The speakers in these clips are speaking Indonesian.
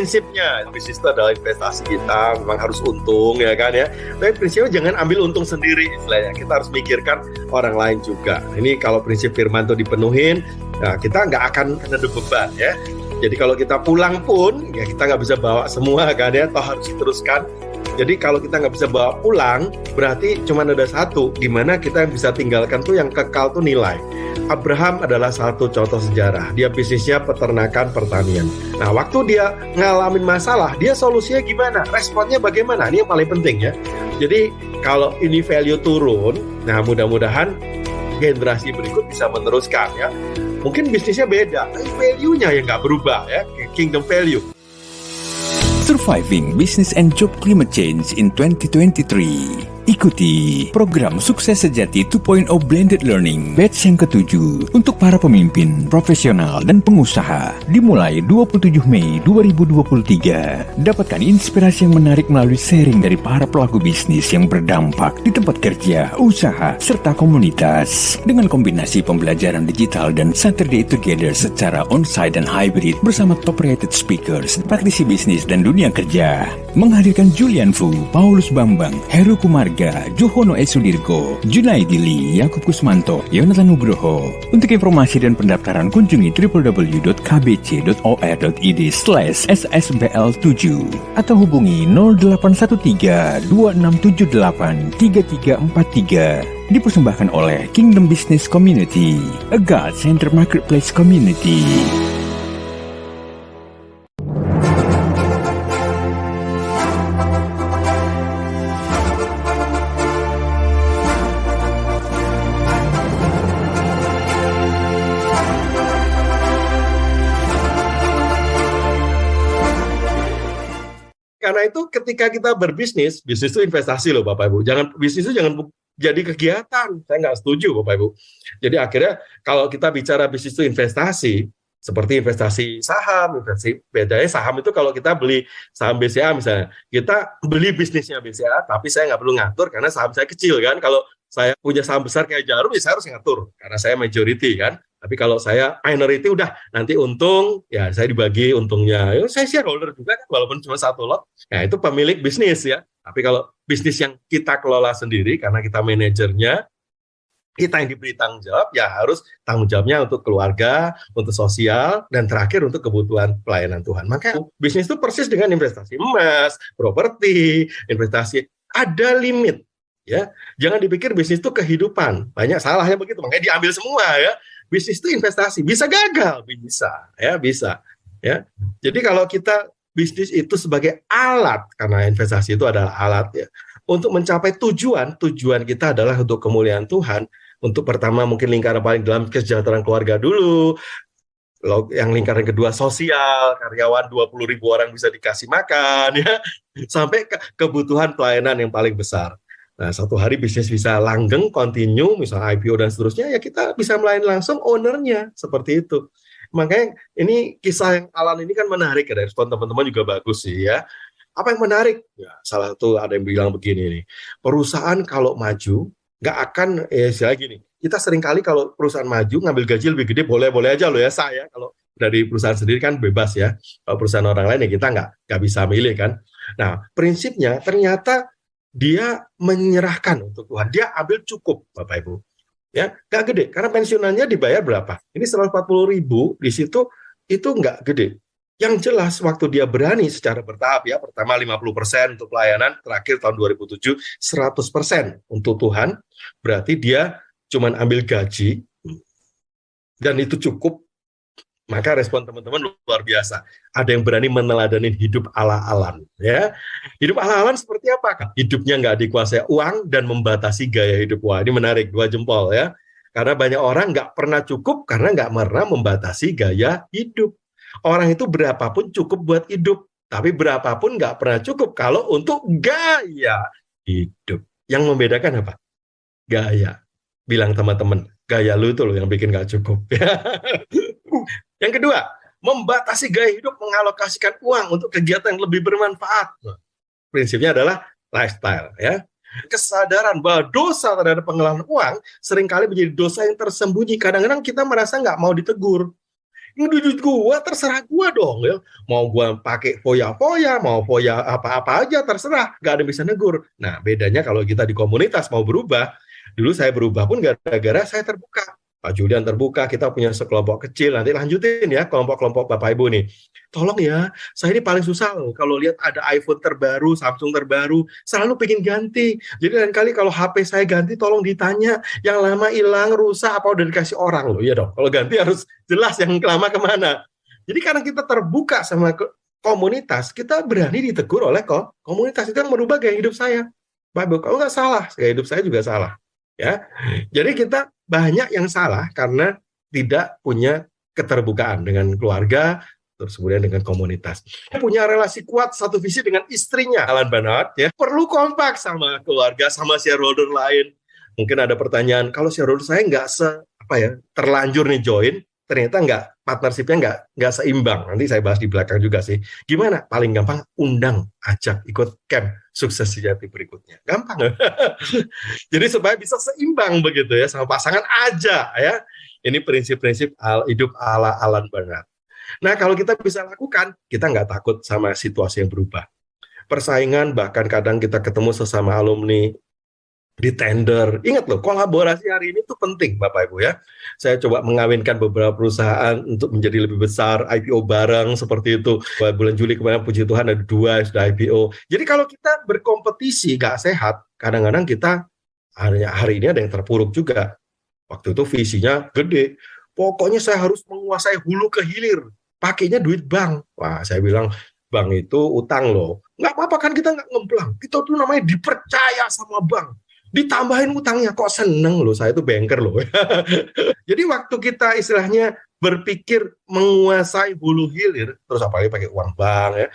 prinsipnya. Bisnis itu adalah investasi kita, memang harus untung ya kan ya. Tapi prinsipnya jangan ambil untung sendiri istilahnya. Kita harus mikirkan orang lain juga. Ini kalau prinsip firman itu dipenuhin, nah kita nggak akan ada beban ya. Jadi kalau kita pulang pun, ya kita nggak bisa bawa semua kan ya, toh harus diteruskan. Jadi kalau kita nggak bisa bawa pulang, berarti cuma ada satu, gimana kita bisa tinggalkan tuh yang kekal tuh nilai. Abraham adalah satu contoh sejarah. Dia bisnisnya peternakan pertanian. Nah, waktu dia ngalamin masalah, dia solusinya gimana? Responnya bagaimana? Ini yang paling penting ya. Jadi kalau ini value turun, nah mudah-mudahan generasi berikut bisa meneruskan ya. Mungkin bisnisnya beda, tapi value-nya yang nggak berubah ya, kingdom value. Surviving Business and Job Climate Change in 2023. Ikuti program Sukses Sejati 2.0 Blended Learning batch yang ke-7 untuk para pemimpin, profesional, dan pengusaha. Dimulai 27 Mei 2023. Dapatkan inspirasi yang menarik melalui sharing dari para pelaku bisnis yang berdampak di tempat kerja, usaha, serta komunitas. Dengan kombinasi pembelajaran digital dan Saturday Together secara on-site dan hybrid bersama top-rated speakers, praktisi bisnis dan dunia kerja. Menghadirkan Julian Fu, Paulus Bambang, Heru Kumarga, Johono Esudirgo, Junaidi Lee, Yakub Kusmanto, Yonatan Nugroho. Untuk informasi dan pendaftaran kunjungi www.kbc.or.id/ssbl7 atau hubungi 0813 2678 3343. Dipersembahkan oleh Kingdom Business Community, a God-centered marketplace community. Karena itu ketika kita berbisnis, bisnis itu investasi loh Bapak Ibu. Bisnis itu jangan jadi kegiatan. Saya nggak setuju Bapak Ibu. Jadi akhirnya kalau kita bicara bisnis itu investasi, seperti investasi saham, bedanya saham itu kalau kita beli saham BCA misalnya, kita beli bisnisnya BCA, tapi saya nggak perlu ngatur karena saham saya kecil kan. Kalau saya punya saham besar kayak Jarum, ya saya harus ngatur karena saya majority kan. Tapi kalau saya minority udah nanti untung, ya saya dibagi untungnya. Ya, saya shareholder juga kan, walaupun cuma satu lot. Nah itu pemilik bisnis ya. Tapi kalau bisnis yang kita kelola sendiri, karena kita manajernya, kita yang diberi tanggung jawab, ya harus tanggung jawabnya untuk keluarga, untuk sosial, dan terakhir untuk kebutuhan pelayanan Tuhan. Makanya bisnis itu persis dengan investasi emas, properti, investasi. Ada limit. Ya, jangan dipikir bisnis itu kehidupan. Banyak salahnya begitu, makanya diambil semua ya. Bisnis itu investasi, bisa gagal, bisa. Ya. Jadi kalau kita bisnis itu sebagai alat, karena investasi itu adalah alat ya, untuk mencapai tujuan kita adalah untuk kemuliaan Tuhan. Untuk pertama mungkin lingkaran paling dalam kesejahteraan keluarga dulu, yang lingkaran kedua sosial, karyawan 20.000 orang bisa dikasih makan ya, sampai kebutuhan pelayanan yang paling besar. Nah, satu hari bisnis bisa langgeng, continue, misalnya IPO dan seterusnya, ya kita bisa melayani langsung ownernya, seperti itu. Makanya ini kisah yang Alan ini kan menarik ya, respon teman-teman juga bagus sih ya. Apa yang menarik? Ya, salah satu ada yang bilang begini nih, perusahaan kalau maju, nggak akan, istilah gini, kita seringkali kalau perusahaan maju, ngambil gaji lebih gede, boleh-boleh aja loh ya, saya, kalau dari perusahaan sendiri kan bebas ya, kalau perusahaan orang lain ya kita nggak bisa milih kan. Nah, prinsipnya ternyata dia menyerahkan untuk Tuhan. Dia ambil cukup, Bapak Ibu. Ya, nggak gede. Karena pensiunannya dibayar berapa? Ini 140.000 di situ, itu nggak gede. Yang jelas waktu dia berani secara bertahap ya, pertama 50% untuk pelayanan, terakhir tahun 2007 100% untuk Tuhan. Berarti dia cuma ambil gaji dan itu cukup. Maka respon teman-teman luar biasa. Ada yang berani meneladani hidup ala-alan. Ya. Hidup ala-alan seperti apa? Hidupnya nggak dikuasai uang dan membatasi gaya hidup. Wah, ini menarik, 2 jempol ya. Karena banyak orang nggak pernah cukup karena nggak pernah membatasi gaya hidup. Orang itu berapapun cukup buat hidup. Tapi berapapun nggak pernah cukup kalau untuk gaya hidup. Yang membedakan apa? Gaya. Bilang teman-teman, gaya lu itu loh yang bikin nggak cukup. Yang kedua, membatasi gaya hidup, mengalokasikan uang untuk kegiatan yang lebih bermanfaat. Prinsipnya adalah lifestyle, ya. Kesadaran bahwa dosa terhadap pengelolaan uang seringkali menjadi dosa yang tersembunyi. Kadang-kadang kita merasa nggak mau ditegur. Ini duit gua, terserah gua dong ya. Mau gua pakai foya-foya, mau foya apa-apa aja terserah, nggak ada yang bisa negur. Nah, bedanya kalau kita di komunitas mau berubah, dulu saya berubah pun gara-gara saya terbuka. Pak Julian terbuka, kita punya sekelompok kecil, nanti lanjutin ya kelompok-kelompok Bapak Ibu nih. Tolong ya, saya ini paling susah loh kalau lihat ada iPhone terbaru, Samsung terbaru, selalu pengen ganti. Jadi lain kali kalau HP saya ganti, tolong ditanya, yang lama hilang, rusak, apa udah dikasih orang loh. Iya dong, kalau ganti harus jelas yang lama kemana. Jadi karena kita terbuka sama komunitas, kita berani ditegur oleh komunitas. Itu yang merubah gaya hidup saya. Pak Ibu, kalau nggak salah, gaya hidup saya juga salah. Ya, jadi kita banyak yang salah karena tidak punya keterbukaan dengan keluarga, terus kemudian dengan komunitas. Punya relasi kuat satu visi dengan istrinya, Alan Bernard, ya perlu kompak sama keluarga, sama shareholder lain. Mungkin ada pertanyaan, kalau shareholder saya nggak terlanjur nih join, ternyata partnershipnya nggak seimbang. Nanti saya bahas di belakang juga sih. Gimana? Paling gampang undang, ajak ikut camp sukses sejati berikutnya. Gampang. Jadi supaya bisa seimbang begitu ya sama pasangan aja ya. Ini prinsip-prinsip hidup ala Alan Bernard. Nah kalau kita bisa lakukan, kita nggak takut sama situasi yang berubah. Persaingan bahkan kadang kita ketemu sesama alumni di tender. Ingat loh, kolaborasi hari ini tuh penting Bapak Ibu ya. Saya coba mengawinkan beberapa perusahaan untuk menjadi lebih besar, IPO bareng seperti itu. Bulan Juli kemarin puji Tuhan ada 2 yang sudah IPO. Jadi kalau kita berkompetisi gak sehat, kadang-kadang kita hari ini ada yang terpuruk juga. Waktu itu visinya gede. Pokoknya saya harus menguasai hulu ke hilir. Pakainya duit bank. Wah, saya bilang bank itu utang loh. Nggak apa-apa kan kita nggak ngemplang. Kita tuh namanya dipercaya sama bank. Ditambahin utangnya, kok seneng loh, saya itu banker loh. Jadi waktu kita istilahnya berpikir menguasai hulu hilir, terus apalagi pakai uang bank ya,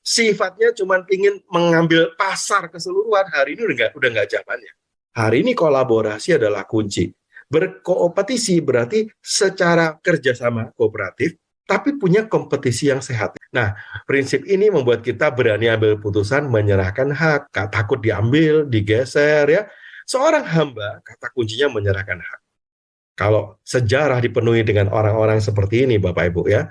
sifatnya cuma ingin mengambil pasar keseluruhan, hari ini udah nggak zamannya. Hari ini kolaborasi adalah kunci. Berkompetisi berarti secara kerjasama kooperatif, tapi punya kompetisi yang sehat. Nah, prinsip ini membuat kita berani ambil putusan, menyerahkan hak, gak takut diambil, digeser ya. Seorang hamba, kata kuncinya menyerahkan hak. Kalau sejarah dipenuhi dengan orang-orang seperti ini, Bapak Ibu ya,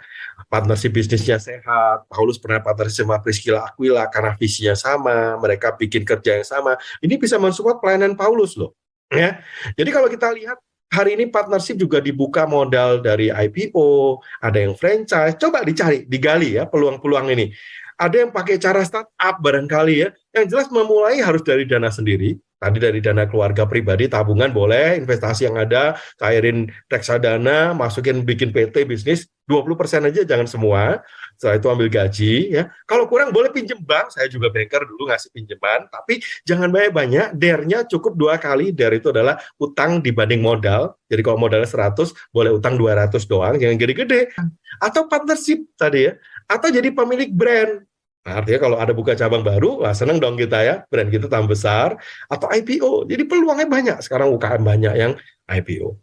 partnership bisnisnya sehat, Paulus pernah partnership sama Priscilla Aquila karena visinya sama, mereka bikin kerja yang sama, ini bisa mensupport pelayanan Paulus loh. Ya. Jadi kalau kita lihat, hari ini partnership juga dibuka modal dari IPO, ada yang franchise, coba dicari, digali ya peluang-peluang ini. Ada yang pakai cara startup barangkali ya, yang jelas memulai harus dari dana sendiri, tadi dari dana keluarga pribadi, tabungan boleh, investasi yang ada, cairin reksadana, masukin bikin PT bisnis, 20% aja jangan semua, setelah itu ambil gaji ya. Kalau kurang boleh pinjem bank, saya juga banker dulu ngasih pinjaman, tapi jangan banyak-banyak, DER-nya cukup 2 kali, DER itu adalah utang dibanding modal, jadi kalau modalnya 100, boleh utang 200 doang, jangan gede-gede. Atau partnership tadi ya, atau jadi pemilik brand. Nah, artinya kalau ada buka cabang baru, wah seneng dong kita ya, brand kita tambah besar, atau IPO, jadi peluangnya banyak, sekarang UKM banyak yang IPO.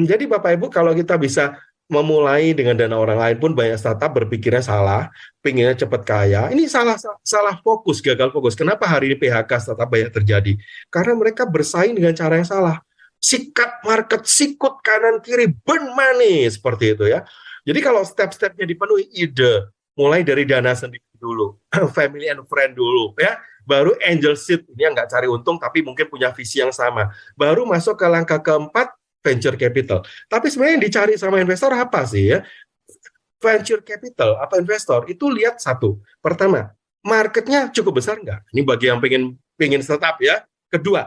Jadi Bapak Ibu kalau kita bisa memulai dengan dana orang lain pun banyak startup berpikirnya salah, pengennya cepat kaya. Ini salah fokus, gagal fokus. Kenapa hari ini PHK startup banyak terjadi? Karena mereka bersaing dengan cara yang salah. Sikat market, sikut kanan kiri, burn money seperti itu ya. Jadi kalau step-stepnya dipenuhi, ide mulai dari dana sendiri dulu, family and friend dulu ya. Baru angel seed, ini yang nggak cari untung tapi mungkin punya visi yang sama. Baru masuk ke langkah keempat, venture capital. Tapi sebenarnya yang dicari sama investor apa sih ya? Venture capital atau investor itu lihat satu. Pertama, marketnya cukup besar nggak? Ini bagi yang pengen startup ya. Kedua,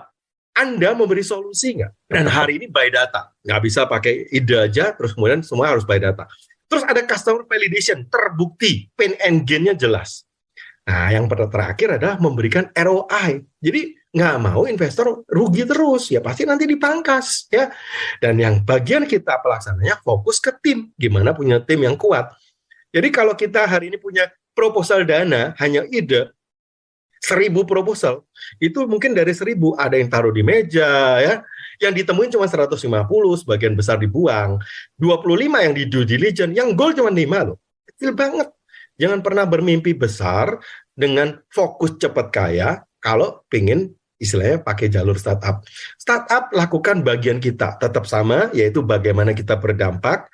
Anda memberi solusi nggak? Dan hari ini by data. Nggak bisa pakai ide aja, terus kemudian semua harus by data. Terus ada customer validation, terbukti, pain and gain-nya jelas. Nah, yang terakhir adalah memberikan ROI. Jadi nggak mau investor rugi terus, ya pasti nanti dipangkas ya. Dan yang bagian kita pelaksananya fokus ke tim, gimana punya tim yang kuat. Jadi kalau kita hari ini punya proposal dana hanya ide 1.000 proposal, itu mungkin dari 1.000 ada yang taruh di meja ya, yang ditemuin cuma 150, sebagian besar dibuang, 25 yang di due diligence, yang goal cuma 5 loh, kecil banget. Jangan pernah bermimpi besar dengan fokus cepat kaya kalau pengen istilahnya pakai jalur startup. Startup lakukan bagian kita tetap sama, yaitu bagaimana kita berdampak,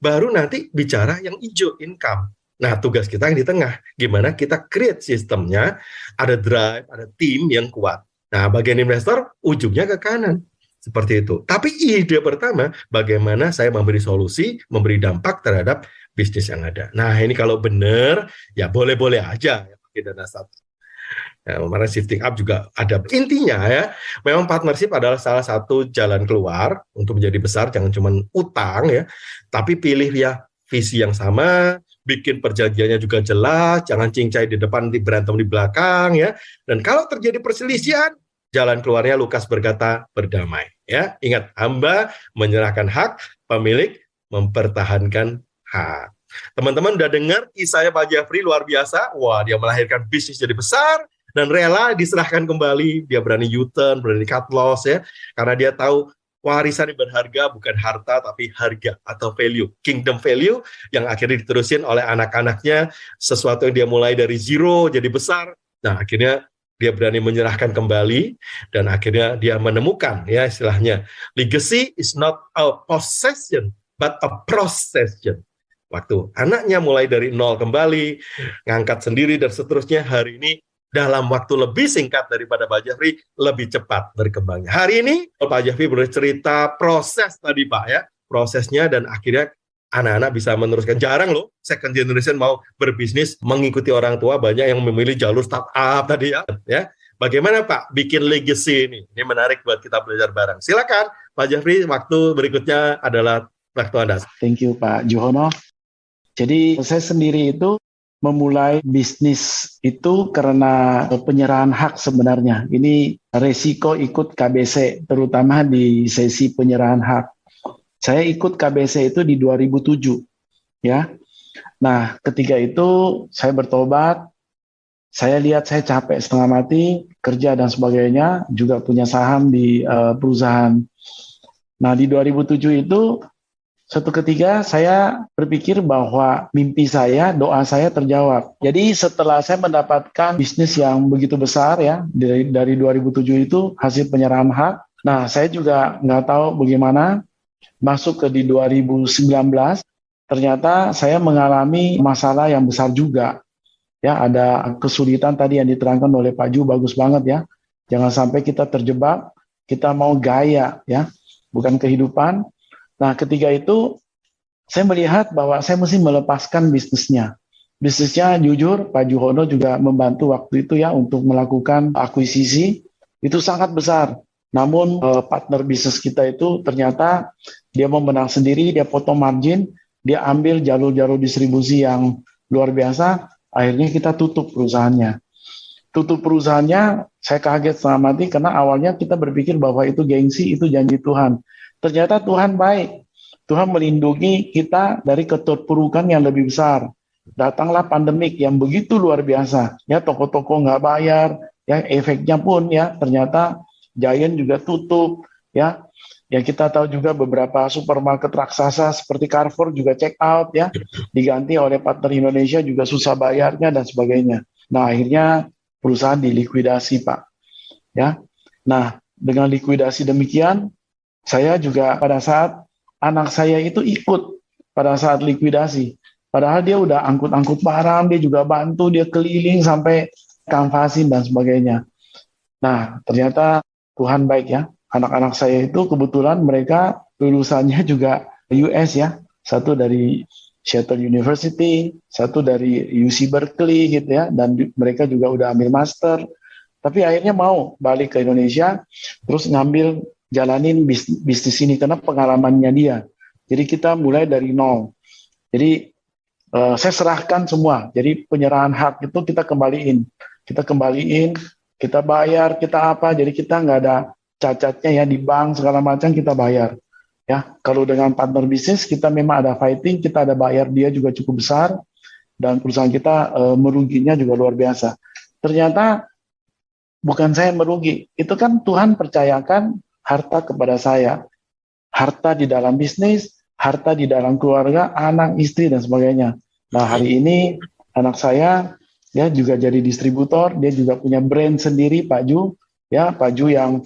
baru nanti bicara yang hijau, income. Nah, tugas kita yang di tengah, gimana kita create sistemnya, ada drive, ada tim yang kuat. Nah, bagian investor ujungnya ke kanan. Seperti itu. Tapi ide pertama, bagaimana saya memberi solusi, memberi dampak terhadap bisnis yang ada. Nah, ini kalau benar, ya boleh-boleh aja ya pakai dana startup. Ya, kemarin shifting up juga ada. Intinya ya, memang partnership adalah salah satu jalan keluar untuk menjadi besar, jangan cuma utang ya, tapi pilih ya visi yang sama, bikin perjanjiannya juga jelas, jangan cincai di depan, berantem di belakang ya. Dan kalau terjadi perselisihan, jalan keluarnya Lukas berkata berdamai ya. Ingat, hamba menyerahkan hak, pemilik mempertahankan hak. Teman-teman udah dengar kisahnya Pak Jeffrey luar biasa. Wah, dia melahirkan bisnis jadi besar dan rela diserahkan kembali. Dia berani U-turn, berani cut loss ya, karena dia tahu warisan yang berharga bukan harta tapi harga atau value, kingdom value yang akhirnya diterusin oleh anak-anaknya, sesuatu yang dia mulai dari zero jadi besar. Nah, akhirnya dia berani menyerahkan kembali dan akhirnya dia menemukan ya istilahnya legacy is not a possession but a procession. Waktu anaknya mulai dari nol kembali, ngangkat sendiri dan seterusnya, hari ini dalam waktu lebih singkat daripada Pak Jeffrey, lebih cepat berkembangnya. Hari ini Pak Jeffrey bercerita proses tadi Pak ya, prosesnya dan akhirnya anak-anak bisa meneruskan. Jarang loh second generation mau berbisnis mengikuti orang tua, banyak yang memilih jalur startup tadi ya. Bagaimana Pak bikin legacy ini? Ini menarik buat kita belajar bareng. Silakan Pak Jeffrey, waktu berikutnya adalah waktu Anda. Thank you Pak Juhono. Jadi saya sendiri itu memulai bisnis itu karena penyerahan hak sebenarnya. Ini resiko ikut KBC, terutama di sesi penyerahan hak. Saya ikut KBC itu di 2007, ya. Nah, ketika itu saya bertobat, saya lihat saya capek setengah mati, kerja dan sebagainya, juga punya saham di perusahaan. Nah, di 2007 itu, suatu ketika saya berpikir bahwa mimpi saya, doa saya terjawab. Jadi setelah saya mendapatkan bisnis yang begitu besar ya, dari 2007 itu hasil penyerahan hak. Nah, saya juga nggak tahu bagaimana masuk ke di 2019, ternyata saya mengalami masalah yang besar juga. Ya, ada kesulitan tadi yang diterangkan oleh Pak Ju, bagus banget ya. Jangan sampai kita terjebak, kita mau gaya ya, bukan kehidupan. Nah, ketika itu saya melihat bahwa saya mesti melepaskan bisnisnya. Bisnisnya jujur, Pak Juhono juga membantu waktu itu ya untuk melakukan akuisisi. Itu sangat besar. Namun partner bisnis kita itu ternyata dia mau menang sendiri, dia potong margin, dia ambil jalur-jalur distribusi yang luar biasa. Akhirnya kita tutup perusahaannya. Tutup perusahaannya, saya kaget setengah mati karena awalnya kita berpikir bahwa itu gengsi, itu janji Tuhan. Ternyata Tuhan baik. Tuhan melindungi kita dari keterpurukan yang lebih besar. Datanglah pandemik yang begitu luar biasa. Ya, toko-toko nggak bayar. Ya, efeknya pun ya ternyata Giant juga tutup. Ya, yang kita tahu juga beberapa supermarket raksasa seperti Carrefour juga check out ya, diganti oleh partner Indonesia juga susah bayarnya dan sebagainya. Nah, akhirnya perusahaan dilikuidasi Pak. Ya, nah dengan likuidasi demikian. Saya juga pada saat anak saya itu ikut pada saat likuidasi. Padahal dia udah angkut-angkut barang, dia juga bantu, dia keliling sampai kanvasin dan sebagainya. Nah, ternyata Tuhan baik ya. Anak-anak saya itu kebetulan mereka lulusannya juga US ya. Satu dari Seattle University, satu dari UC Berkeley gitu ya. Dan mereka juga udah ambil master. Tapi akhirnya mau balik ke Indonesia, terus ngambil jalanin bisnis ini karena pengalamannya dia. Jadi kita mulai dari nol. Jadi saya serahkan semua. Jadi penyerahan hak itu kita kembaliin. Kita bayar, kita apa. Jadi kita nggak ada cacatnya ya di bank segala macam kita bayar. Ya, kalau dengan partner bisnis kita memang ada fighting, kita ada bayar dia juga cukup besar dan perusahaan kita meruginya juga luar biasa. Ternyata bukan saya yang merugi. Itu kan Tuhan percayakan harta kepada saya, harta di dalam bisnis, harta di dalam keluarga, anak, istri, dan sebagainya. Nah, hari ini anak saya ya juga jadi distributor, dia juga punya brand sendiri, Pak Ju, ya Pak Ju yang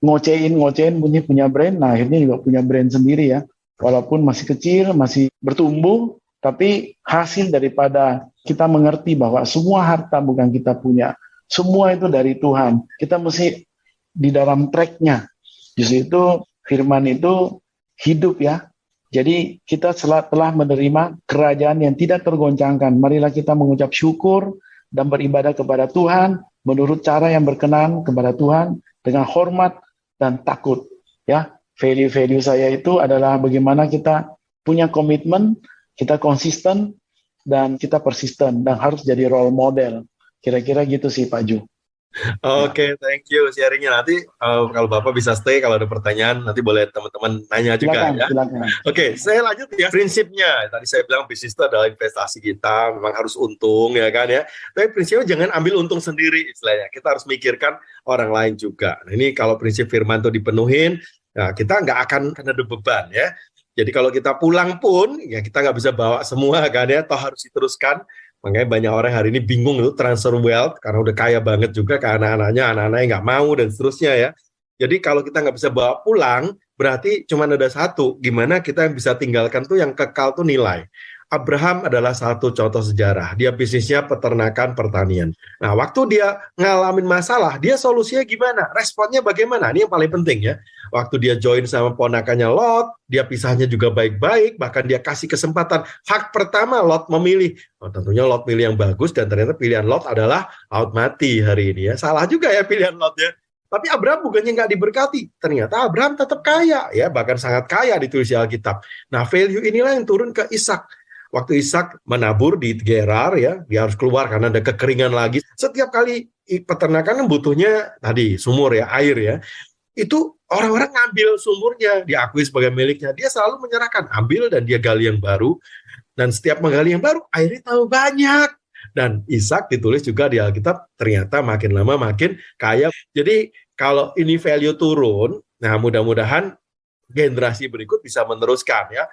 ngocein punya brand. Nah, akhirnya juga punya brand sendiri ya. Walaupun masih kecil, masih bertumbuh, tapi hasil daripada kita mengerti bahwa semua harta bukan kita punya. Semua itu dari Tuhan. Kita mesti di dalam track-nya. Justru itu firman itu hidup ya. Jadi kita telah menerima kerajaan yang tidak tergoncangkan. Marilah kita mengucap syukur dan beribadah kepada Tuhan menurut cara yang berkenan kepada Tuhan dengan hormat dan takut. Ya, value-value saya itu adalah bagaimana kita punya komitmen, kita konsisten dan kita persisten dan harus jadi role model. Kira-kira gitu sih Pak Ju. Oke, thank you sharingnya. Nanti kalau Bapak bisa stay, kalau ada pertanyaan nanti boleh teman-teman nanya juga ya. Silakan. Oke, saya lanjut ya. Prinsipnya, tadi saya bilang bisnis itu adalah investasi kita, memang harus untung ya kan ya. Tapi prinsipnya jangan ambil untung sendiri istilahnya. Kita harus mikirkan orang lain juga. Nah, ini kalau prinsip firman itu dipenuhin, nah, kita nggak akan ada beban ya. Jadi kalau kita pulang pun, ya kita nggak bisa bawa semua kan ya, toh harus diteruskan. Makanya banyak orang hari ini bingung tuh transfer wealth karena udah kaya banget juga ke anak-anaknya nggak mau dan seterusnya ya. Jadi kalau kita nggak bisa bawa pulang, berarti cuma ada satu, gimana kita yang bisa tinggalkan tuh yang kekal tuh nilai. Abraham adalah satu contoh sejarah. Dia bisnisnya peternakan pertanian. Nah, waktu dia ngalamin masalah, dia solusinya gimana? Responnya bagaimana? Ini yang paling penting ya. Waktu dia join sama ponakannya Lot, dia pisahnya juga baik-baik, bahkan dia kasih kesempatan. Hak pertama Lot memilih. Oh, tentunya Lot pilih yang bagus dan ternyata pilihan Lot adalah laut mati hari ini ya. Salah juga ya pilihan Lot ya. Tapi Abraham bukannya nggak diberkati. Ternyata Abraham tetap kaya ya, bahkan sangat kaya ditulis di Alkitab. Nah, value inilah yang turun ke Ishak. Waktu Ishak menabur di Gerar ya, dia harus keluar karena ada kekeringan lagi. Setiap kali peternakan butuhnya tadi sumur ya, air ya. Itu orang-orang ngambil sumurnya, diakui sebagai miliknya. Dia selalu menyerahkan, ambil dan dia gali yang baru. Dan setiap menggali yang baru, airnya tahu banyak. Dan Ishak ditulis juga di Alkitab, ternyata makin lama makin kaya. Jadi kalau ini value turun, nah mudah-mudahan generasi berikut bisa meneruskan ya.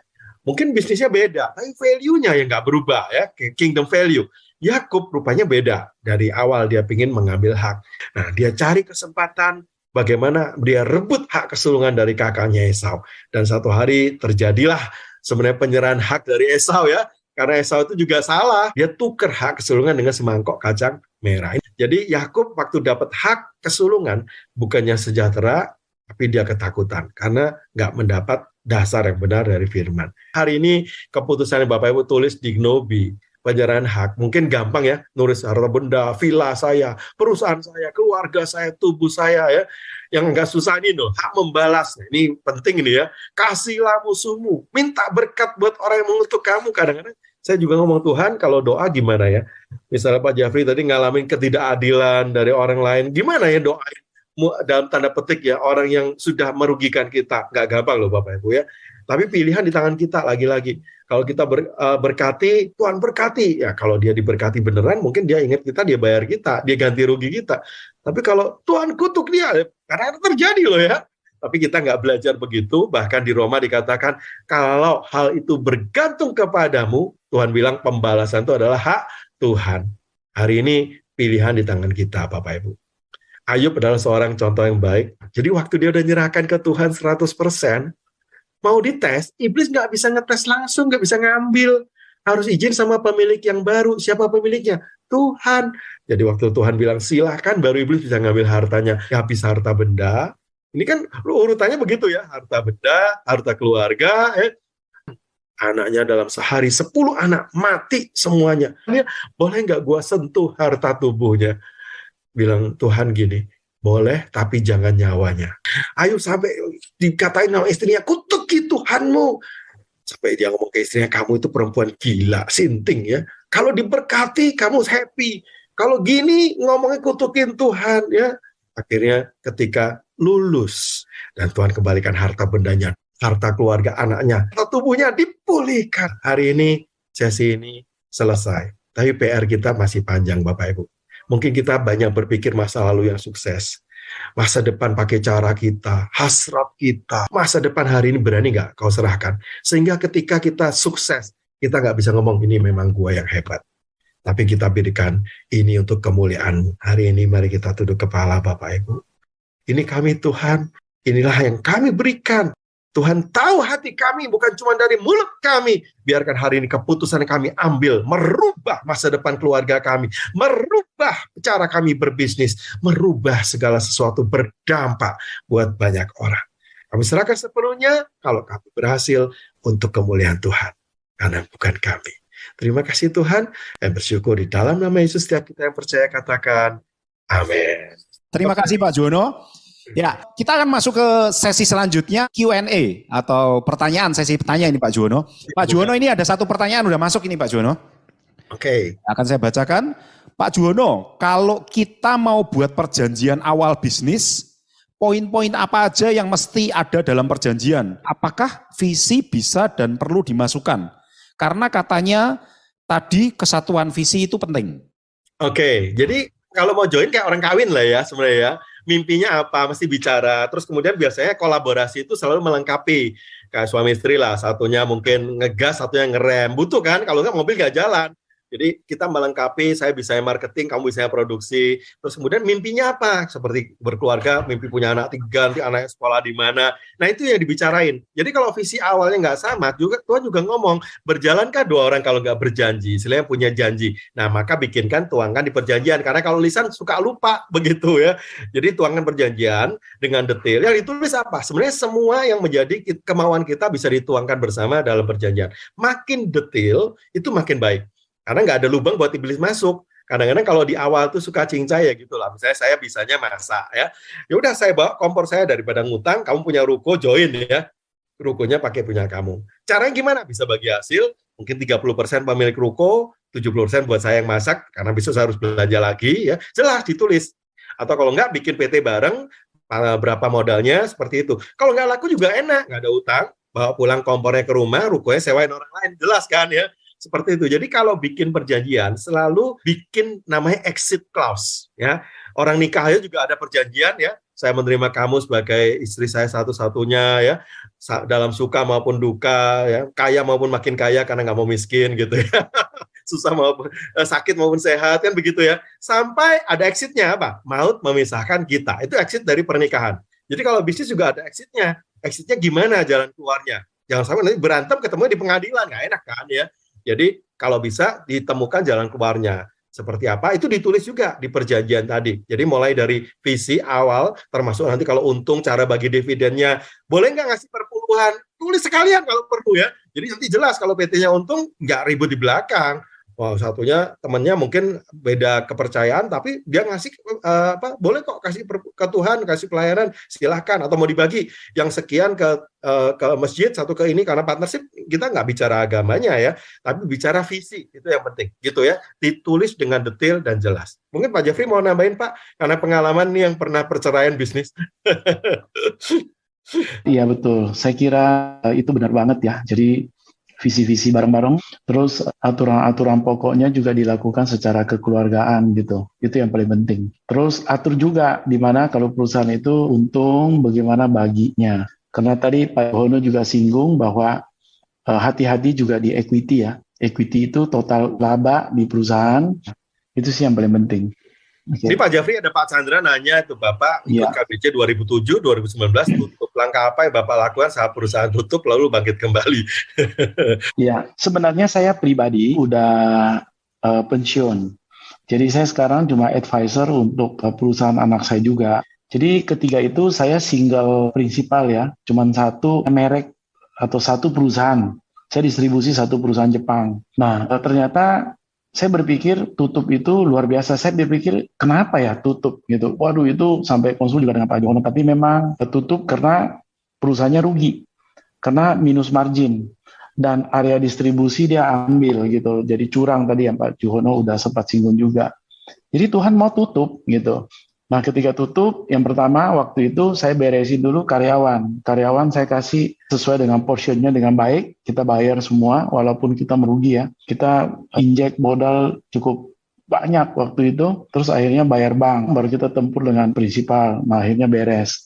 Mungkin bisnisnya beda, tapi value-nya yang nggak berubah ya, kingdom value. Yakub rupanya beda, dari awal dia ingin mengambil hak. Nah, dia cari kesempatan bagaimana dia rebut hak kesulungan dari kakaknya Esau. Dan satu hari terjadilah sebenarnya penyerahan hak dari Esau ya, karena Esau itu juga salah, dia tukar hak kesulungan dengan semangkok kacang merah. Jadi Yakub waktu dapat hak kesulungan, bukannya sejahtera, tapi dia ketakutan, karena nggak mendapat dasar yang benar dari firman. Hari ini keputusan yang Bapak Ibu tulis di Gnobi, penyerahan hak, mungkin gampang ya, nulis harta benda, villa saya, perusahaan saya, keluarga saya, tubuh saya ya. Yang enggak susah ini loh, hak membalas. Ini penting ini ya. Kasihlah musuhmu, minta berkat buat orang yang mengutuk kamu. Kadang-kadang saya juga ngomong, Tuhan kalau doa gimana ya? Misalnya Pak Jafri tadi ngalamin ketidakadilan dari orang lain, gimana ya doain? Dalam tanda petik ya, orang yang sudah merugikan kita. Nggak gampang loh Bapak Ibu ya. Tapi pilihan di tangan kita lagi-lagi. Kalau kita berkati, Tuhan berkati. Ya kalau dia diberkati beneran, mungkin dia ingat kita, dia bayar kita, dia ganti rugi kita. Tapi kalau Tuhan kutuk dia, karena terjadi loh ya. Tapi kita nggak belajar begitu. Bahkan di Roma dikatakan, kalau hal itu bergantung kepadamu, Tuhan bilang pembalasan itu adalah hak Tuhan. Hari ini pilihan di tangan kita Bapak Ibu. Ayub adalah seorang contoh yang baik. Jadi waktu dia udah nyerahkan ke Tuhan 100%, mau dites, iblis nggak bisa ngetes langsung, nggak bisa ngambil. Harus izin sama pemilik yang baru. Siapa pemiliknya? Tuhan. Jadi waktu Tuhan bilang silahkan, baru iblis bisa ngambil hartanya. Habis harta benda. Ini kan urutannya begitu ya. Harta benda, harta keluarga. Anaknya dalam sehari 10 anak mati semuanya. Boleh nggak gua sentuh harta tubuhnya? Bilang Tuhan gini, boleh tapi jangan nyawanya. Ayo sampai dikatain sama istrinya, kutuki Tuhanmu. Sampai dia ngomong ke istrinya, kamu itu perempuan gila, sinting ya. Kalau diberkati kamu happy. Kalau gini ngomongnya kutukin Tuhan ya. Akhirnya ketika lulus dan Tuhan kembalikan harta bendanya, harta keluarga anaknya, harta tubuhnya dipulihkan. Hari ini sesi ini selesai. Tapi PR kita masih panjang Bapak Ibu. Mungkin kita banyak berpikir masa lalu yang sukses. Masa depan pakai cara kita, hasrat kita. Masa depan hari ini berani nggak kau serahkan? Sehingga ketika kita sukses, kita nggak bisa ngomong, ini memang gua yang hebat. Tapi kita berikan ini untuk kemuliaan. Hari ini mari kita tunduk kepala Bapak Ibu. Ini kami Tuhan, inilah yang kami berikan. Tuhan tahu hati kami, bukan cuma dari mulut kami. Biarkan hari ini keputusan kami ambil, merubah masa depan keluarga kami, merubah cara kami berbisnis, merubah segala sesuatu berdampak buat banyak orang. Kami serahkan sepenuhnya kalau kami berhasil untuk kemuliaan Tuhan, karena bukan kami. Terima kasih Tuhan, dan bersyukur di dalam nama Yesus setiap kita yang percaya katakan, amin. Terima kasih Pak Juwono. Ya, kita akan masuk ke sesi selanjutnya, Q&A atau pertanyaan, sesi pertanyaan ini Pak Juwono. Pak Juwono, ini ada satu pertanyaan udah masuk ini Pak Juwono. Oke. Akan saya bacakan. Pak Juwono, kalau kita mau buat perjanjian awal bisnis, poin-poin apa aja yang mesti ada dalam perjanjian? Apakah visi bisa dan perlu dimasukkan? Karena katanya tadi kesatuan visi itu penting. Oke, jadi kalau mau join kayak orang kawin lah ya sebenarnya ya. Mimpinya apa, mesti bicara. Terus kemudian biasanya kolaborasi itu selalu melengkapi. Kayak suami istri lah, satunya mungkin ngegas, satunya ngerem. Butuh kan, kalau nggak mobil nggak jalan. Jadi kita melengkapi, saya bisa marketing, kamu bisa produksi. Terus kemudian mimpinya apa? Seperti berkeluarga, mimpi punya anak 3, nanti anaknya sekolah di mana. Nah itu yang dibicarain. Jadi kalau visi awalnya nggak sama, juga Tuhan juga ngomong, berjalankah 2 orang kalau nggak berjanji? Istilahnya punya janji. Nah maka bikinkan, tuangkan di perjanjian. Karena kalau lisan suka lupa, begitu ya. Jadi tuangkan perjanjian dengan detail. Yang ditulis apa? Sebenarnya semua yang menjadi kemauan kita bisa dituangkan bersama dalam perjanjian. Makin detail, itu makin baik. Karena nggak ada lubang buat iblis masuk. Kadang-kadang kalau di awal tuh suka cincai ya gitu lah. Misalnya saya bisanya masak ya. Ya udah saya bawa kompor saya daripada ngutang, kamu punya ruko join ya. Rukonya pakai punya kamu. Caranya gimana? Bisa bagi hasil, mungkin 30% pemilik ruko, 70% buat saya yang masak, karena besok saya harus belanja lagi ya. Jelas ditulis. Atau kalau nggak bikin PT bareng, berapa modalnya, seperti itu. Kalau nggak laku juga enak, nggak ada utang, bawa pulang kompornya ke rumah, rukonya sewain orang lain. Jelas kan ya? Seperti itu. Jadi kalau bikin perjanjian selalu bikin namanya exit clause ya. Orang nikah aja juga ada perjanjian ya. Saya menerima kamu sebagai istri saya satu-satunya ya. Dalam suka maupun duka ya. Kaya maupun makin kaya karena nggak mau miskin gitu ya. Susah maupun sakit maupun sehat kan begitu ya. Sampai ada exitnya apa? Maut memisahkan kita. Itu exit dari pernikahan. Jadi kalau bisnis juga ada exitnya. Exitnya gimana jalan keluarnya? Jangan sampai nanti berantem ketemu di pengadilan, nggak enak kan ya. Jadi kalau bisa ditemukan jalan keluarnya. Seperti apa, itu ditulis juga di perjanjian tadi. Jadi mulai dari visi awal, termasuk nanti kalau untung, cara bagi dividennya. Boleh nggak ngasih perpuluhan? Tulis sekalian kalau perlu ya. Jadi nanti jelas kalau PT-nya untung, nggak ribut di belakang. Wow, satunya temannya mungkin beda kepercayaan, tapi dia ngasih boleh kok kasih ke Tuhan, kasih pelayanan, silahkan. Atau mau dibagi yang sekian ke masjid, satu ke ini, karena partnership kita nggak bicara agamanya ya, tapi bicara visi, itu yang penting. Gitu ya, ditulis dengan detail dan jelas. Mungkin Pak Jeffrey mau nambahin Pak, karena pengalaman nih yang pernah perceraian bisnis. Iya betul, saya kira itu benar banget ya. Jadi visi-visi bareng-bareng, terus aturan-aturan pokoknya juga dilakukan secara kekeluargaan gitu. Itu yang paling penting. Terus atur juga di mana kalau perusahaan itu untung, bagaimana baginya. Karena tadi Pak Hono juga singgung bahwa hati-hati juga di equity ya. Equity itu total laba di perusahaan, itu sih yang paling penting. Okay. Ini Pak Jafri, ada Pak Chandra nanya itu Bapak ikut KBC 2007, 2019 tutup. Langkah apa yang Bapak lakukan saat perusahaan tutup lalu bangkit kembali? Ya, sebenarnya saya pribadi udah pensiun. Jadi saya sekarang cuma advisor untuk perusahaan anak saya juga. Jadi ketiga itu saya single prinsipal ya, cuma satu merek atau satu perusahaan. Saya distribusi satu perusahaan Jepang. Nah, ternyata saya berpikir tutup itu luar biasa. Saya berpikir kenapa ya tutup gitu. Waduh itu sampai konsul juga dengan Pak Jokono. Tapi memang tutup karena perusahaannya rugi. Karena minus margin. Dan area distribusi dia ambil gitu. Jadi curang tadi yang Pak Jokono udah sempat singgung juga. Jadi Tuhan mau tutup gitu. Nah ketika tutup, yang pertama waktu itu saya beresin dulu karyawan. Karyawan saya kasih sesuai dengan portionnya dengan baik. Kita bayar semua walaupun kita merugi ya. Kita injek modal cukup banyak waktu itu. Terus akhirnya bayar bank. Baru kita tempur dengan prinsipal. Nah akhirnya beres.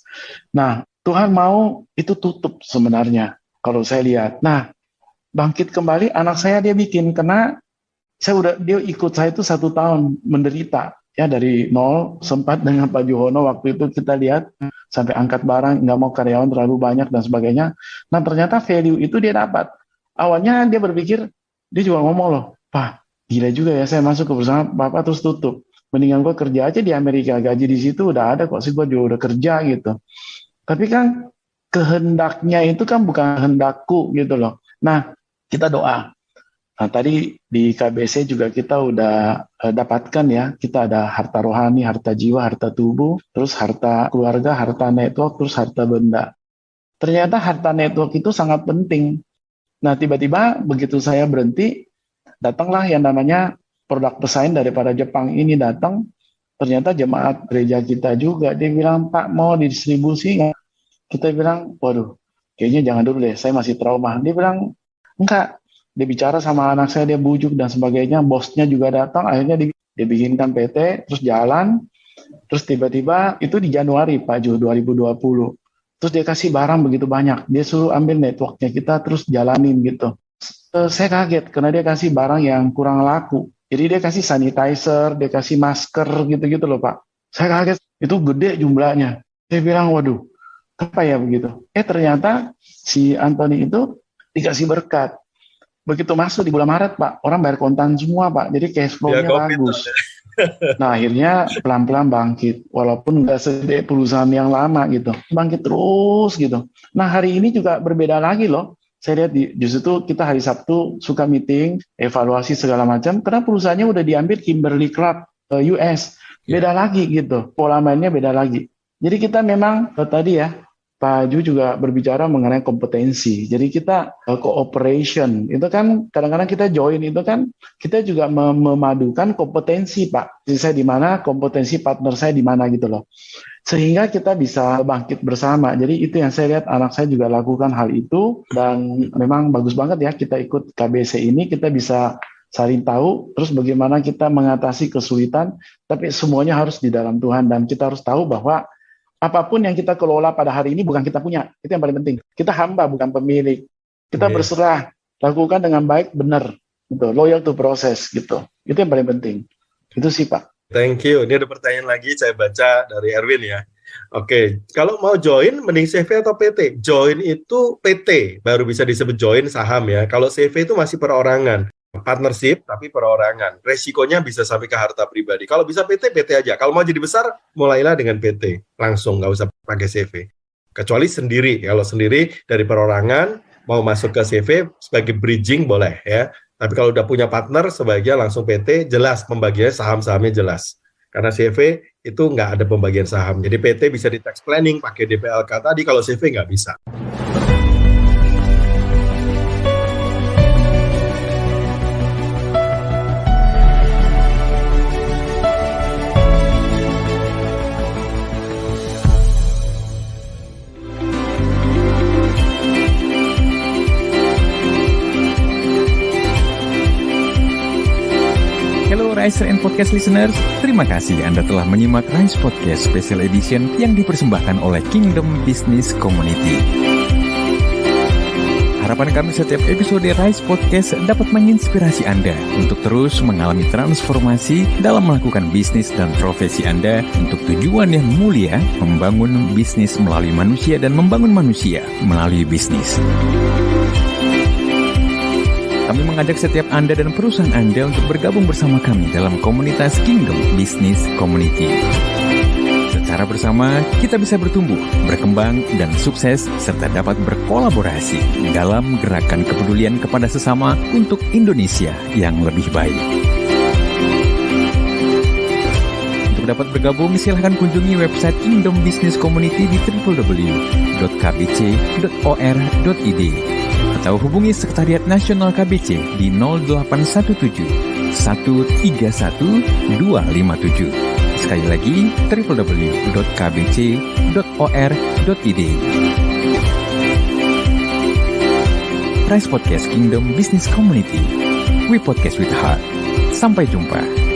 Nah Tuhan mau itu tutup sebenarnya. Kalau saya lihat. Nah bangkit kembali anak saya dia bikin. Karena dia ikut saya itu 1 tahun menderita. Ya dari nol sempat dengan Pak Johono waktu itu kita lihat sampai angkat barang, nggak mau karyawan terlalu banyak dan sebagainya. Nah ternyata value itu dia dapat. Awalnya dia berpikir, dia juga ngomong loh, Pak, gila juga ya saya masuk ke perusahaan Bapak terus tutup. Mendingan gue kerja aja di Amerika, gaji di situ udah ada kok sih, gue juga udah kerja gitu. Tapi kan kehendaknya itu kan bukan kehendakku gitu loh. Nah kita doa. Nah tadi di KBC juga kita udah dapatkan ya, kita ada harta rohani, harta jiwa, harta tubuh, terus harta keluarga, harta network, terus harta benda. Ternyata harta network itu sangat penting. Nah tiba-tiba begitu saya berhenti, datanglah yang namanya produk pesaing daripada Jepang ini datang. Ternyata jemaat gereja kita juga, dia bilang, Pak mau didistribusi nggak? Kita bilang, waduh, kayaknya jangan dulu deh, saya masih trauma. Dia bilang, enggak. Dia bicara sama anak saya, dia bujuk dan sebagainya, bosnya juga datang, akhirnya dia bikinkan PT, terus jalan, terus tiba-tiba itu di Januari Pak Jo 2020, terus dia kasih barang begitu banyak, dia suruh ambil networknya kita terus jalanin gitu. Saya kaget karena dia kasih barang yang kurang laku, jadi dia kasih sanitizer, dia kasih masker gitu-gitu loh Pak. Saya kaget, itu gede jumlahnya. Saya bilang waduh, apa ya begitu? Ternyata si Anthony itu dikasih berkat. Begitu masuk di bulan Maret, Pak, orang bayar kontan semua, Pak. Jadi cash flow-nya bagus. Nah, akhirnya pelan-pelan bangkit. Walaupun nggak segede perusahaan yang lama gitu. Bangkit terus gitu. Nah, hari ini juga berbeda lagi loh. Saya lihat justru kita hari Sabtu suka meeting, evaluasi segala macam. Karena perusahaannya udah diambil Kimberly-Clark US. Beda lagi gitu. Pola mainnya beda lagi. Jadi kita memang tadi ya, Pak Ju juga berbicara mengenai kompetensi. Jadi kita cooperation, itu kan kadang-kadang kita join itu kan kita juga memadukan kompetensi Pak. Jadi saya di mana, kompetensi partner saya di mana gitu loh. Sehingga kita bisa bangkit bersama. Jadi itu yang saya lihat anak saya juga lakukan hal itu dan memang bagus banget ya kita ikut KBC ini, kita bisa saling tahu terus bagaimana kita mengatasi kesulitan, tapi semuanya harus di dalam Tuhan dan kita harus tahu bahwa apapun yang kita kelola pada hari ini bukan kita punya. Itu yang paling penting. Kita hamba, bukan pemilik. Kita berserah. Lakukan dengan baik, benar. Gitu. Loyal to process. Gitu. Itu yang paling penting. Itu sih, Pak. Thank you. Ini ada pertanyaan lagi, saya baca dari Erwin ya. Oke, kalau mau join, mending CV atau PT? Join itu PT, baru bisa disebut join saham ya. Kalau CV itu masih perorangan. Partnership tapi perorangan, resikonya bisa sampai ke harta pribadi. Kalau bisa PT aja. Kalau mau jadi besar, mulailah dengan PT langsung, nggak usah pakai CV. Kecuali sendiri. Kalau sendiri dari perorangan mau masuk ke CV sebagai bridging boleh ya. Tapi kalau udah punya partner, sebaiknya langsung PT, jelas pembagiannya saham-sahamnya jelas. Karena CV itu nggak ada pembagian saham. Jadi PT bisa di tax planning pakai DPLK tadi. Kalau CV nggak bisa. Rise and Podcast listeners, terima kasih Anda telah menyimak Rise Podcast Special Edition yang dipersembahkan oleh Kingdom Business Community. Harapan kami setiap episode Rise Podcast dapat menginspirasi Anda untuk terus mengalami transformasi dalam melakukan bisnis dan profesi Anda untuk tujuan yang mulia, membangun bisnis melalui manusia dan membangun manusia melalui bisnis. Kami mengajak setiap Anda dan perusahaan Anda untuk bergabung bersama kami dalam komunitas Kingdom Business Community. Secara bersama, kita bisa bertumbuh, berkembang, dan sukses, serta dapat berkolaborasi dalam gerakan kepedulian kepada sesama untuk Indonesia yang lebih baik. Untuk dapat bergabung, silahkan kunjungi website Kingdom Business Community di www.kbc.or.id. Atau hubungi Sekretariat Nasional KBC di 0817 131 257. Sekali lagi, www.kbc.or.id. Rise Podcast Kingdom Business Community. We podcast with heart. Sampai jumpa.